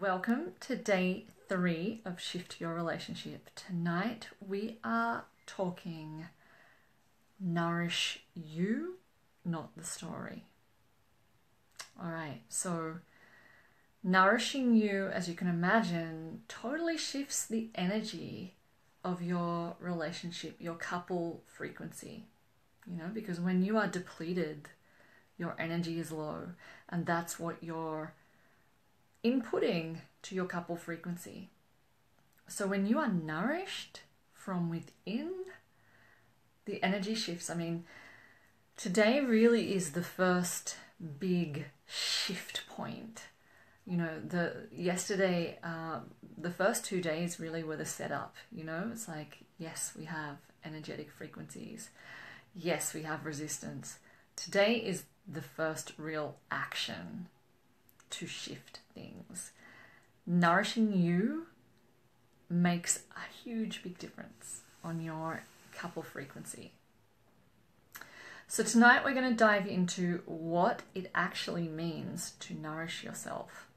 Welcome to day 3 of Shift Your Relationship. Tonight we are talking nourish you, not the story. Alright, so nourishing you, as you can imagine, totally shifts the energy of your relationship, your couple frequency. You know, because when you are depleted, your energy is low, and that's what you're inputting to your couple frequency. So when you are nourished from within, the energy shifts. I mean, today really is the first big shift point. You know, yesterday, the first 2 days really were the setup. You know, it's like, yes, we have energetic frequencies. Yes, we have resistance. Today is the first real action to shift things. Nourishing you makes a huge big difference on your couple frequency. So tonight we're going to dive into what it actually means to nourish yourself.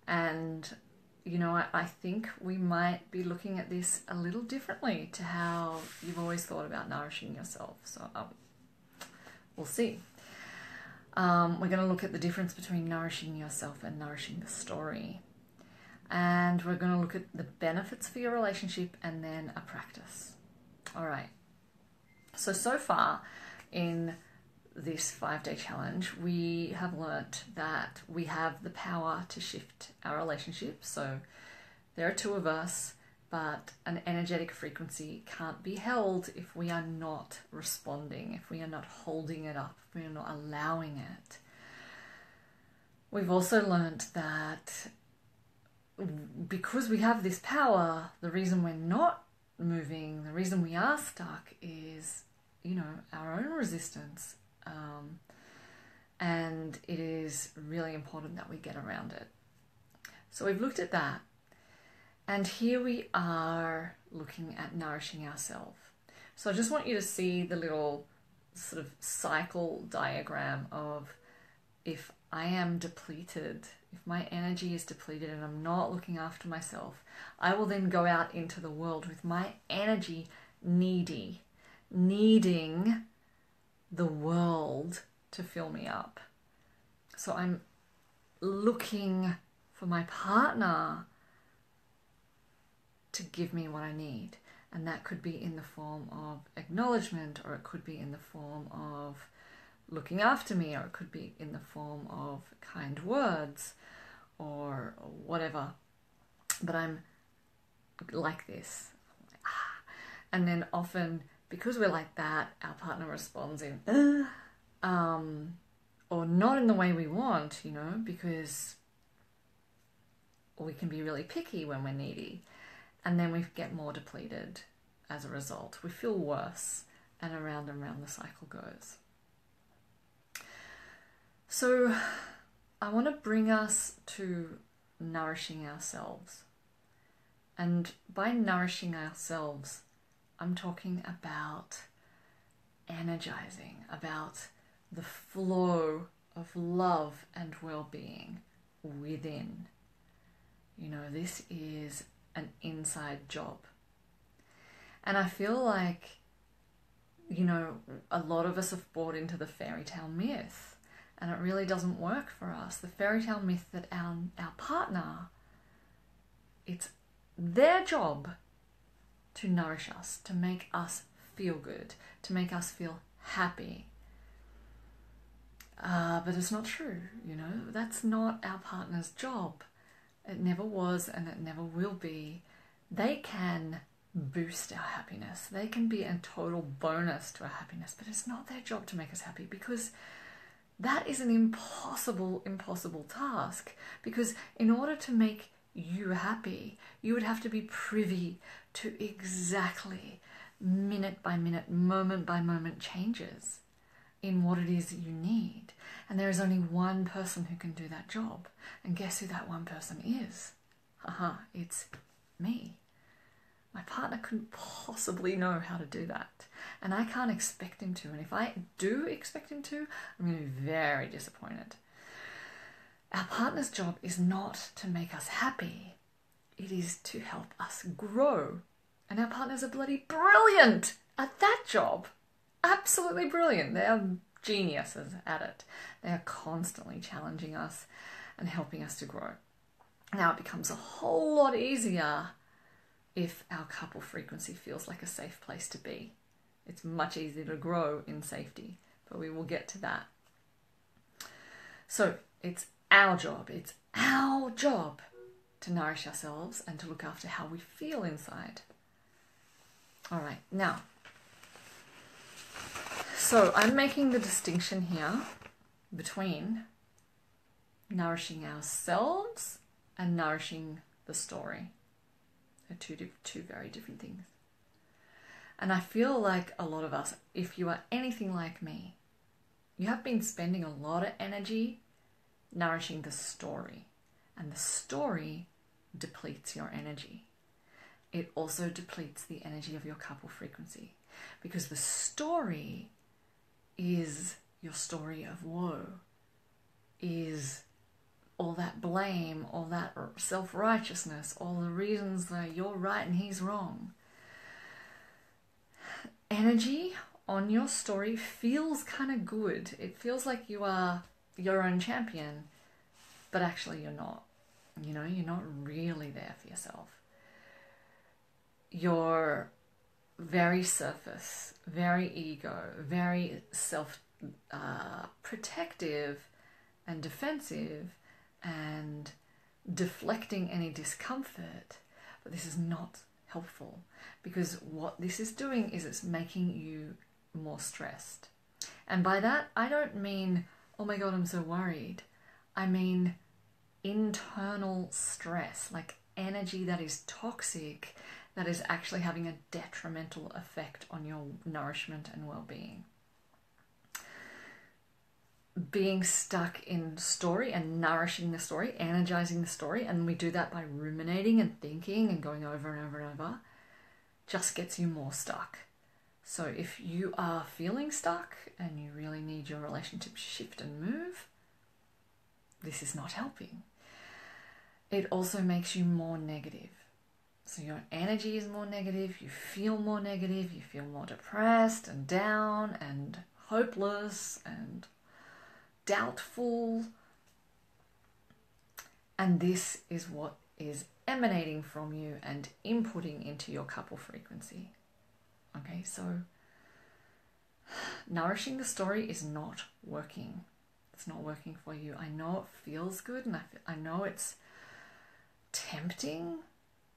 And you know, I think we might be looking at this a little differently to how you've always thought about nourishing yourself. So we'll see. We're going to look at the difference between nourishing yourself and nourishing the story. And we're going to look at the benefits for your relationship and then a practice. All right. So far in this 5-day challenge, we have learnt that we have the power to shift our relationship. So there are 2 of us, but an energetic frequency can't be held if we are not responding, if we are not holding it up, if we are not allowing it. We've also learnt that because we have this power, the reason we're not moving, the reason we are stuck is, you know, our own resistance. And it is really important that we get around it. So we've looked at that. And here we are looking at nourishing ourselves. So I just want you to see the little sort of cycle diagram of if I am depleted, if my energy is depleted and I'm not looking after myself, I will then go out into the world with my energy needing the world to fill me up. So I'm looking for my partner to give me what I need. And that could be in the form of acknowledgement, or it could be in the form of looking after me, or it could be in the form of kind words or whatever. But I'm like this. And then often, because we're like that, our partner responds in or not in the way we want, you know, because we can be really picky when we're needy. And then we get more depleted as a result. We feel worse, and around the cycle goes. So I want to bring us to nourishing ourselves. And by nourishing ourselves, I'm talking about energizing, about the flow of love and well-being within. You know, this is an inside job. And I feel like, you know, a lot of us have bought into the fairy tale myth, and it really doesn't work for us. The fairy tale myth that our partner, it's their job to nourish us, to make us feel good, to make us feel happy. But it's not true, you know. That's not our partner's job. It never was, and it never will be. They can boost our happiness. They can be a total bonus to our happiness, but it's not their job to make us happy, because that is an impossible task. Because in order to make you happy, you would have to be privy to exactly minute by minute, moment by moment changes in what it is you need. And there is only one person who can do that job. And guess who that one person is? It's me. My partner couldn't possibly know how to do that. And I can't expect him to. And if I do expect him to, I'm going to be very disappointed. Our partner's job is not to make us happy. It is to help us grow. And our partners are bloody brilliant at that job. Absolutely brilliant. They are geniuses at it. They are constantly challenging us and helping us to grow. Now it becomes a whole lot easier if our couple frequency feels like a safe place to be. It's much easier to grow in safety, but we will get to that. So it's our job to nourish ourselves and to look after how we feel inside. All right, now, so I'm making the distinction here between nourishing ourselves and nourishing the story. They're two very different things. And I feel like a lot of us, if you are anything like me, you have been spending a lot of energy nourishing the story. And the story depletes your energy. It also depletes the energy of your couple frequency. Because the story is your story of woe, is all that blame, all that self-righteousness, all the reasons that you're right and he's wrong. Energy on your story feels kind of good. It feels like you are your own champion, but actually you're not. You know, you're not really there for yourself. You're very surface, very ego, very self-protective and defensive and deflecting any discomfort. But this is not helpful, because what this is doing is it's making you more stressed. And by that, I don't mean, oh my God, I'm so worried. I mean internal stress, like energy that is toxic, that is actually having a detrimental effect on your nourishment and well-being. Being stuck in story and nourishing the story, energizing the story, and we do that by ruminating and thinking and going over and over and over, just gets you more stuck. So if you are feeling stuck and you really need your relationship to shift and move, this is not helping. It also makes you more negative. So your energy is more negative, you feel more negative, you feel more depressed and down and hopeless and doubtful. And this is what is emanating from you and inputting into your couple frequency. Okay, so nourishing the story is not working. It's not working for you. I know it feels good, and I know it's tempting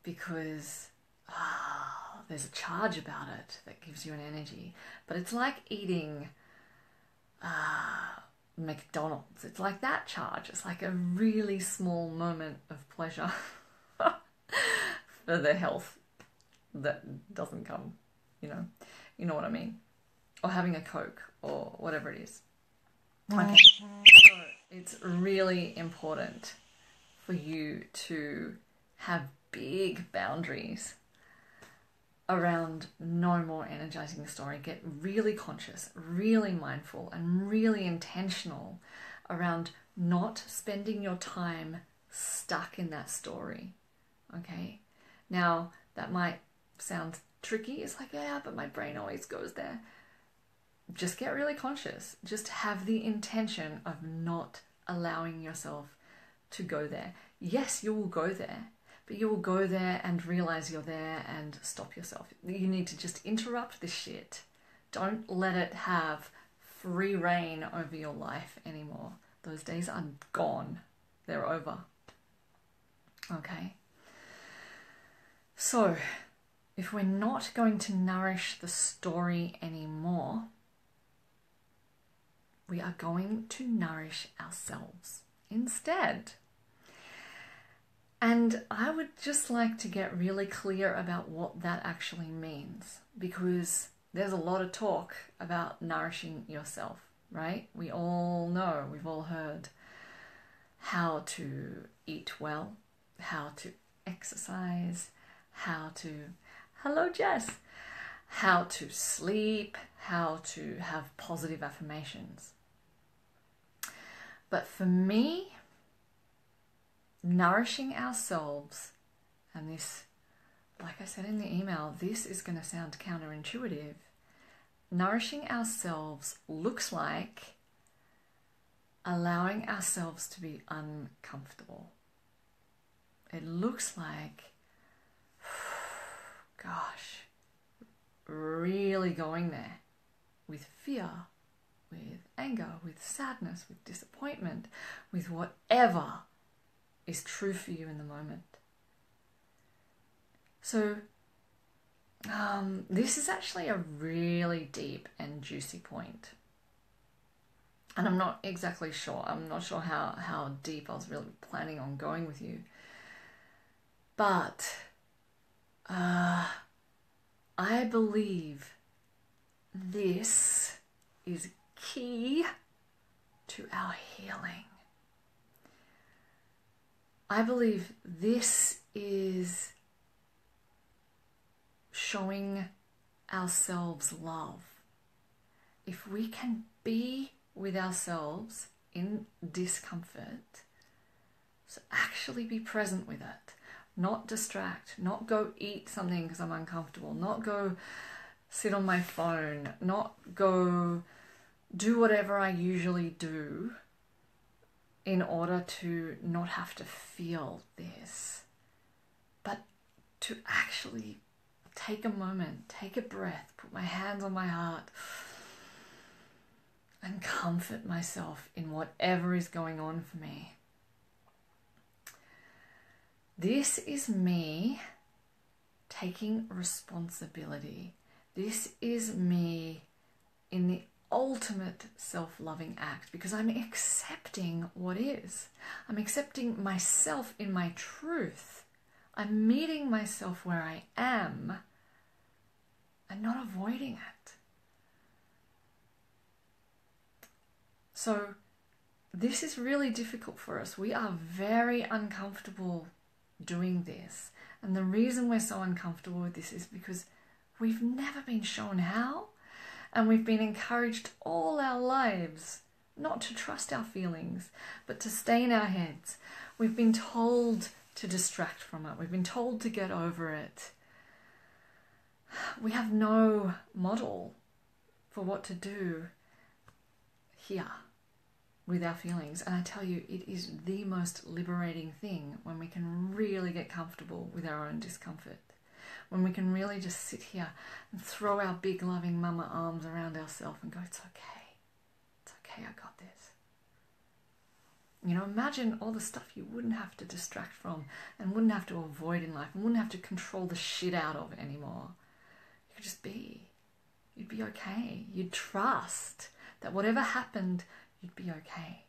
because there's a charge about it that gives you an energy. But it's like eating McDonald's. It's like that charge. It's like a really small moment of pleasure for the health that doesn't come, you know what I mean. Or having a Coke or whatever it is. Okay. So it's really important for you to have big boundaries around no more energizing the story. Get really conscious, really mindful, and really intentional around not spending your time stuck in that story. Okay? Now, that might sound tricky. It's like, yeah, but my brain always goes there. Just get really conscious. Just have the intention of not allowing yourself to go there. Yes, you will go there, but you will go there and realize you're there and stop yourself. You need to just interrupt this shit. Don't let it have free reign over your life anymore. Those days are gone. They're over. Okay? So, if we're not going to nourish the story anymore, we are going to nourish ourselves instead. And I would just like to get really clear about what that actually means, because there's a lot of talk about nourishing yourself. right? We all know, we've all heard how to eat well, how to exercise, how to, hello Jess, how to sleep, how to have positive affirmations. But for me, nourishing ourselves, and this, like I said in the email, this is going to sound counterintuitive. Nourishing ourselves looks like allowing ourselves to be uncomfortable. It looks like, gosh, really going there with fear, with anger, with sadness, with disappointment, with whatever is true for you in the moment. So this is actually a really deep and juicy point. And I'm not exactly sure. I'm not sure how deep I was really planning on going with you. But I believe this is key to our healing. I believe this is showing ourselves love. If we can be with ourselves in discomfort, so actually be present with it, not distract, not go eat something because I'm uncomfortable, not go sit on my phone, not go do whatever I usually do in order to not have to feel this, but to actually take a moment, take a breath, put my hands on my heart and comfort myself in whatever is going on for me. This is me taking responsibility. This is me in the ultimate self-loving act, because I'm accepting what is. I'm accepting myself in my truth. I'm meeting myself where I am and not avoiding it. So this is really difficult for us. We are very uncomfortable doing this. And the reason we're so uncomfortable with this is because we've never been shown how, and we've been encouraged all our lives not to trust our feelings, but to stay in our heads. We've been told to distract from it. We've been told to get over it. We have no model for what to do here with our feelings. And I tell you, it is the most liberating thing when we can really get comfortable with our own discomfort. When we can really just sit here and throw our big loving mama arms around ourselves and go, it's okay. It's okay, I got this. You know, imagine all the stuff you wouldn't have to distract from and wouldn't have to avoid in life and wouldn't have to control the shit out of anymore. You could just be. You'd be okay. You'd trust that whatever happened, you'd be okay.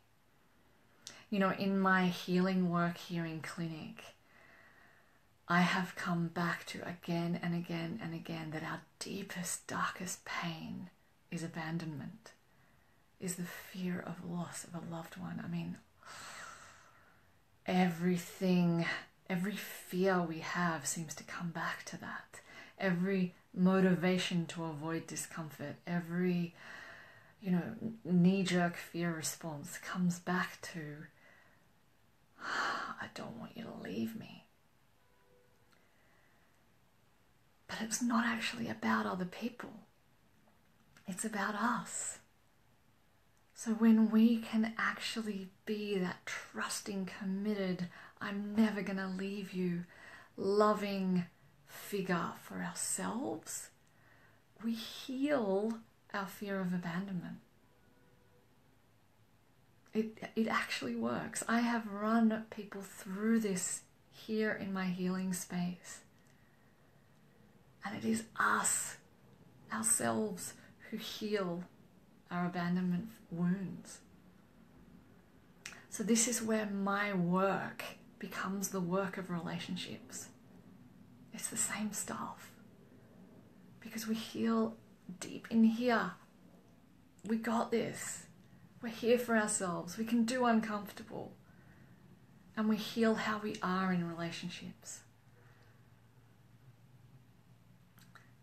You know, in my healing work here in clinic, I have come back to again and again and again that our deepest, darkest pain is abandonment, is the fear of loss of a loved one. I mean, everything, every fear we have seems to come back to that. Every motivation to avoid discomfort, every, you know, knee-jerk fear response comes back to, I don't want you to leave me. But it's not actually about other people. It's about us. So when we can actually be that trusting, committed, I'm never going to leave you, loving figure for ourselves, we heal our fear of abandonment. It actually works. I have run people through this here in my healing space. And it is us, ourselves, who heal our abandonment wounds. So this is where my work becomes the work of relationships. It's the same stuff. Because we heal deep in here. We got this. We're here for ourselves. We can do uncomfortable. And we heal how we are in relationships.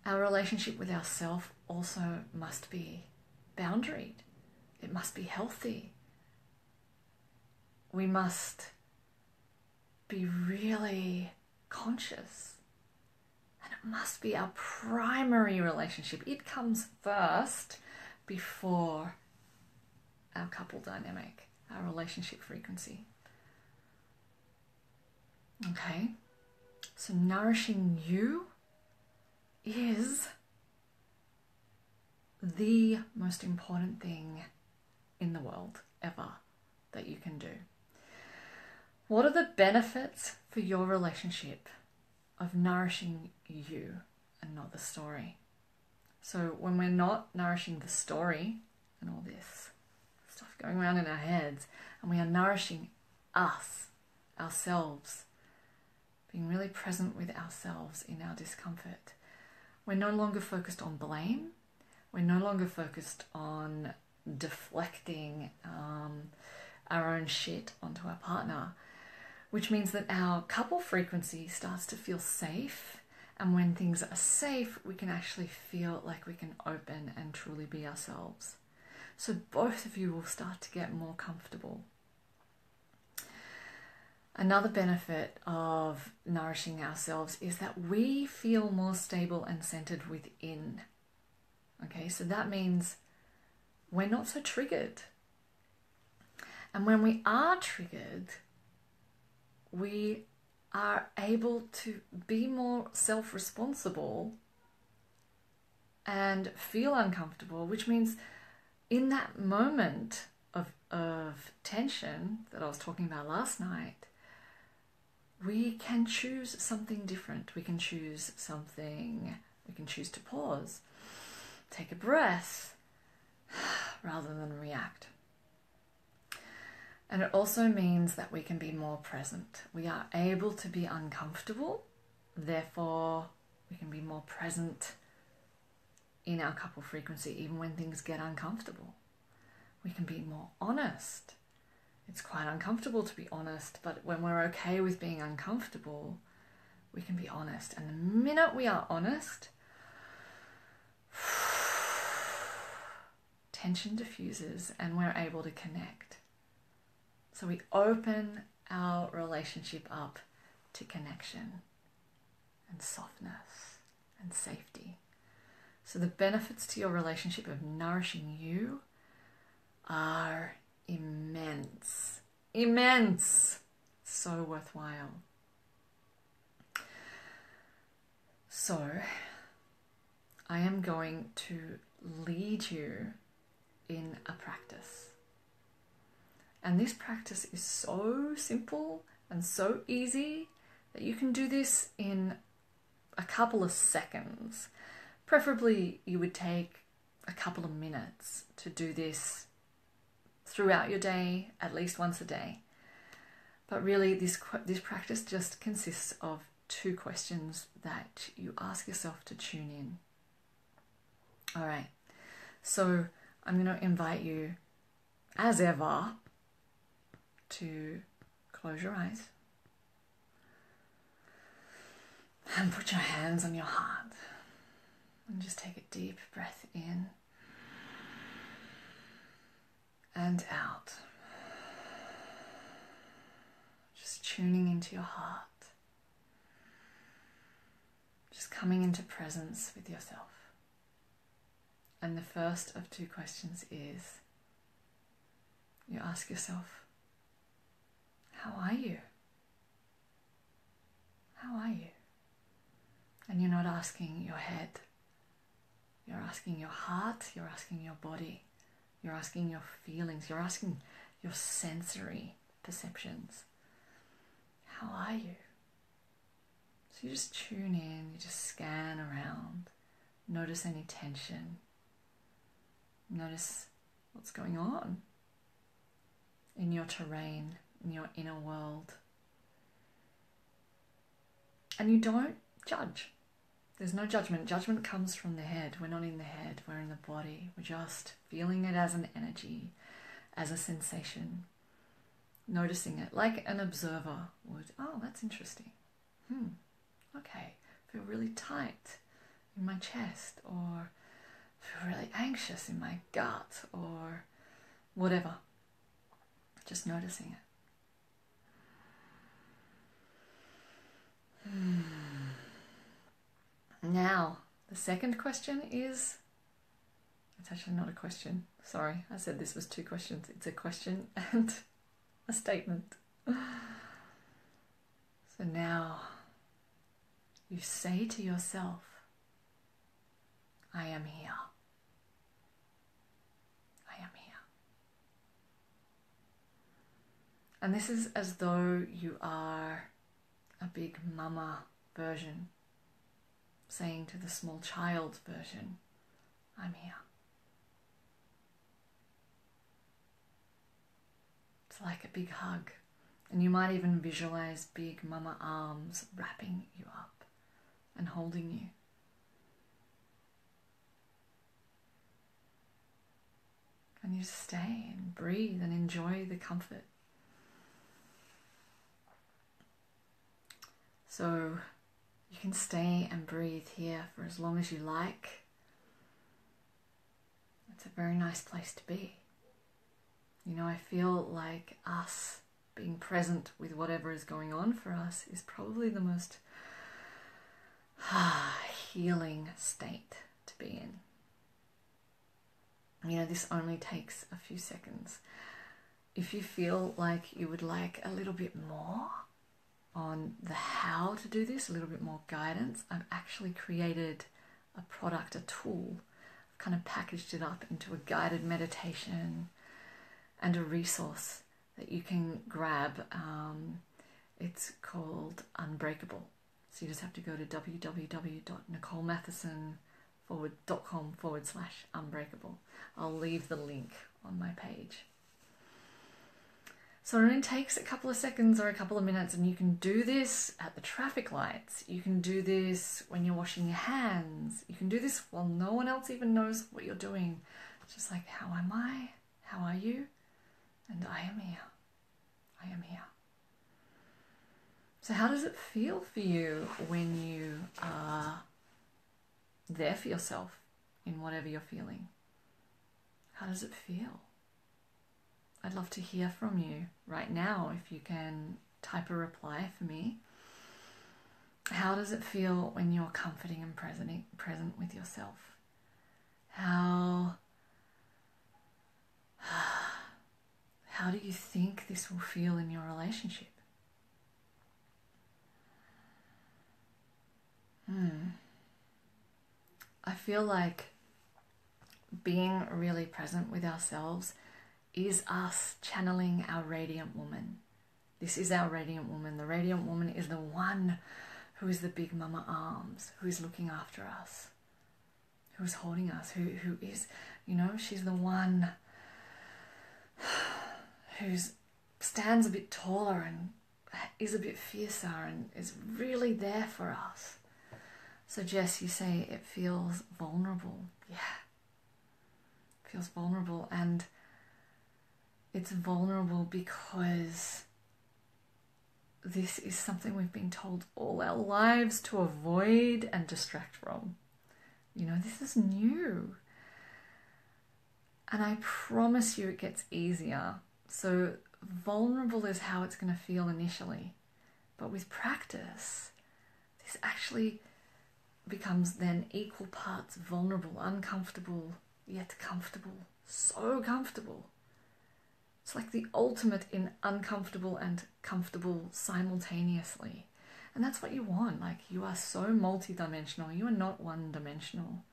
Our relationship with ourselves also must be boundaried. It must be healthy. We must be really conscious. And it must be our primary relationship. It comes first before our couple dynamic, our relationship frequency. Okay, so nourishing you is the most important thing in the world ever that you can do. What are the benefits for your relationship of nourishing you and not the story? So when we're not nourishing the story and all this stuff going around in our heads, and we are nourishing us, ourselves, being really present with ourselves in our discomfort, we're no longer focused on blame. We're no longer focused on deflecting our own shit onto our partner, which means that our couple frequency starts to feel safe. And when things are safe, we can actually feel like we can open and truly be ourselves. So both of you will start to get more comfortable. Another benefit of nourishing ourselves is that we feel more stable and centered within. Okay, so that means we're not so triggered. And when we are triggered, we are able to be more self-responsible and feel uncomfortable, which means in that moment of tension that I was talking about last night, we can choose something different. We can choose to pause, take a breath, rather than react. And it also means that we can be more present. We are able to be uncomfortable, therefore we can be more present in our couple frequency even when things get uncomfortable. We can be more honest. It's quite uncomfortable to be honest, but when we're okay with being uncomfortable, we can be honest. And the minute we are honest, tension diffuses and we're able to connect. So we open our relationship up to connection and softness and safety. So the benefits to your relationship of nourishing you are immense. Immense. So worthwhile. So I am going to lead you in a practice. And this practice is so simple and so easy that you can do this in a couple of seconds. Preferably you would take a couple of minutes to do this throughout your day, at least once a day. But really this practice just consists of 2 questions that you ask yourself to tune in. All right, so I'm going to invite you, as ever, to close your eyes and put your hands on your heart and just take a deep breath in and out. Just tuning into your heart. Just coming into presence with yourself. And the first of 2 questions is, you ask yourself, how are you? How are you? And you're not asking your head. You're asking your heart, you're asking your body, you're asking your feelings, you're asking your sensory perceptions. How are you? So you just tune in, you just scan around, notice any tension, notice what's going on in your terrain, in your inner world. And you don't judge. There's no judgment. Judgment comes from the head. We're not in the head, we're in the body. We're just feeling it as an energy, as a sensation. Noticing it like an observer would. Oh, that's interesting. Okay, feel really tight in my chest, or feel really anxious in my gut, or whatever. Just noticing it. Now, the second question is, it's actually not a question. Sorry, I said this was 2 questions. It's a question and a statement. So now you say to yourself, I am here. I am here. And this is as though you are a big mama version saying to the small child version, I'm here. It's like a big hug. And you might even visualize big mama arms wrapping you up and holding you. And you just stay and breathe and enjoy the comfort. So you can stay and breathe here for as long as you like. It's a very nice place to be. You know, I feel like us being present with whatever is going on for us is probably the most healing state to be in. You know, this only takes a few seconds. If you feel like you would like a little bit more on the how to do this, a little bit more guidance, I've actually created a product, a tool. I've kind of packaged it up into a guided meditation and a resource that you can grab. It's called Unbreakable. So you just have to go to www.nicolematheson.com/unbreakable. I'll leave the link on my page. So it only takes a couple of seconds or a couple of minutes, and you can do this at the traffic lights. You can do this when you're washing your hands. You can do this while no one else even knows what you're doing. It's just like, how am I? How are you? And I am here. I am here. So how does it feel for you when you are there for yourself in whatever you're feeling? How does it feel? I'd love to hear from you right now. If you can type a reply for me. How does it feel when you're comforting and present with yourself? How do you think this will feel in your relationship? I feel like being really present with ourselves is us channeling our radiant woman. This is our radiant woman. The radiant woman is the one who is the big mama arms, who is looking after us, who is holding us, who is, you know, she's the one who stands a bit taller and is a bit fiercer and is really there for us. So Jess, you say it feels vulnerable. Yeah, it feels vulnerable, and it's vulnerable because this is something we've been told all our lives to avoid and distract from. You know, this is new. And I promise you it gets easier. So vulnerable is how it's going to feel initially. But with practice, this actually becomes then equal parts vulnerable, uncomfortable, yet comfortable. So comfortable. It's like the ultimate in uncomfortable and comfortable simultaneously. And that's what you want. Like, you are so multidimensional. You are not one-dimensional.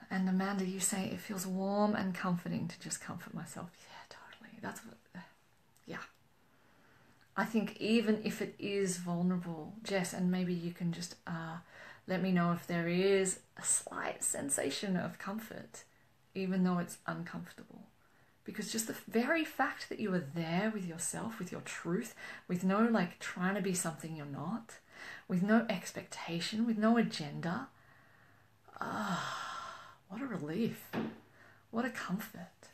And Amanda, you say it feels warm and comforting to just comfort myself. Yeah, totally. That's what, yeah. I think even if it is vulnerable, Jess, and maybe you can just let me know if there is a slight sensation of comfort, even though it's uncomfortable. Because just the very fact that you are there with yourself, with your truth, with no like trying to be something you're not, with no expectation, with no agenda, what a relief. What a comfort.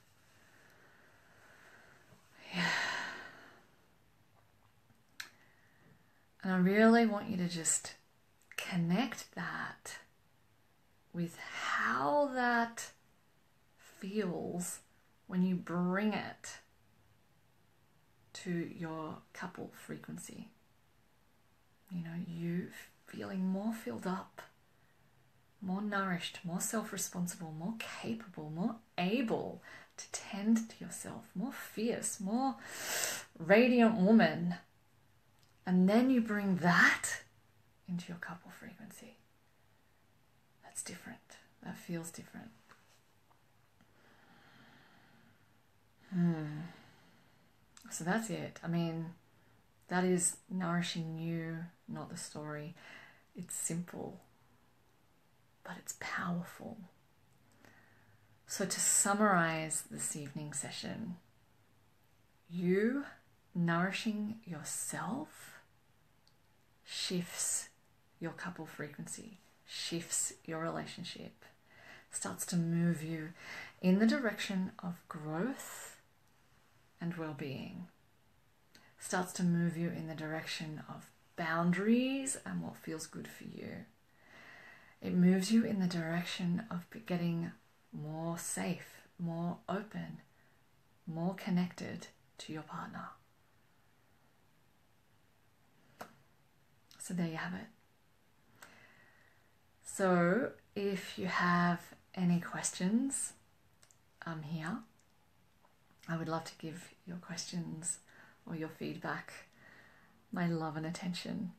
Yeah. And I really want you to just connect that with how that feels when you bring it to your couple frequency. You know, you feeling more filled up, more nourished, more self-responsible, more capable, more able to tend to yourself, more fierce, more radiant woman. And then you bring that into your couple frequency. That's different. That feels different. So that's it. I mean, that is nourishing you, not the story. It's simple, but it's powerful. So to summarize this evening session, you nourishing yourself shifts your couple frequency, shifts your relationship, starts to move you in the direction of growth and well-being, starts to move you in the direction of boundaries and what feels good for you. It moves you in the direction of getting more safe, more open, more connected to your partner. So there you have it. So if you have any questions, I'm here. I would love to give your questions or your feedback my love and attention.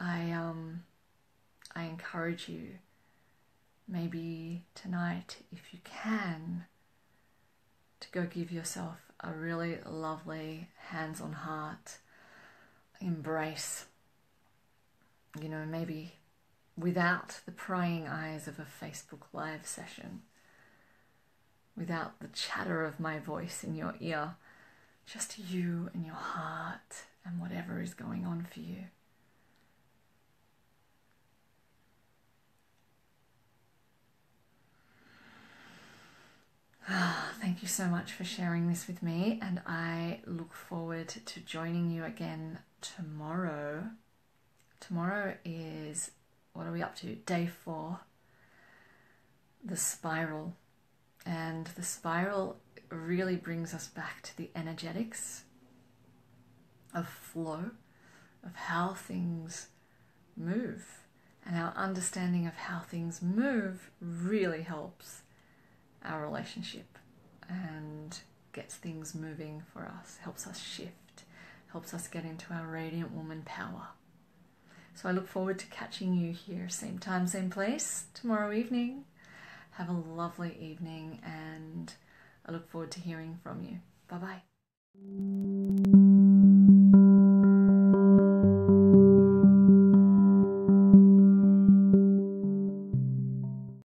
I encourage you, maybe tonight, if you can, to go give yourself a really lovely hands-on heart embrace. You know, maybe without the prying eyes of a Facebook Live session, without the chatter of my voice in your ear, just you and your heart and whatever is going on for you. Thank you so much for sharing this with me, and I look forward to joining you again tomorrow. Tomorrow is, what are we up to? Day 4, the spiral. And the spiral really brings us back to the energetics of flow, of how things move. And our understanding of how things move really helps our relationship and gets things moving for us, helps us shift, helps us get into our radiant woman power. So I look forward to catching you here, same time, same place, tomorrow evening. Have a lovely evening, and I look forward to hearing from you. Bye-bye.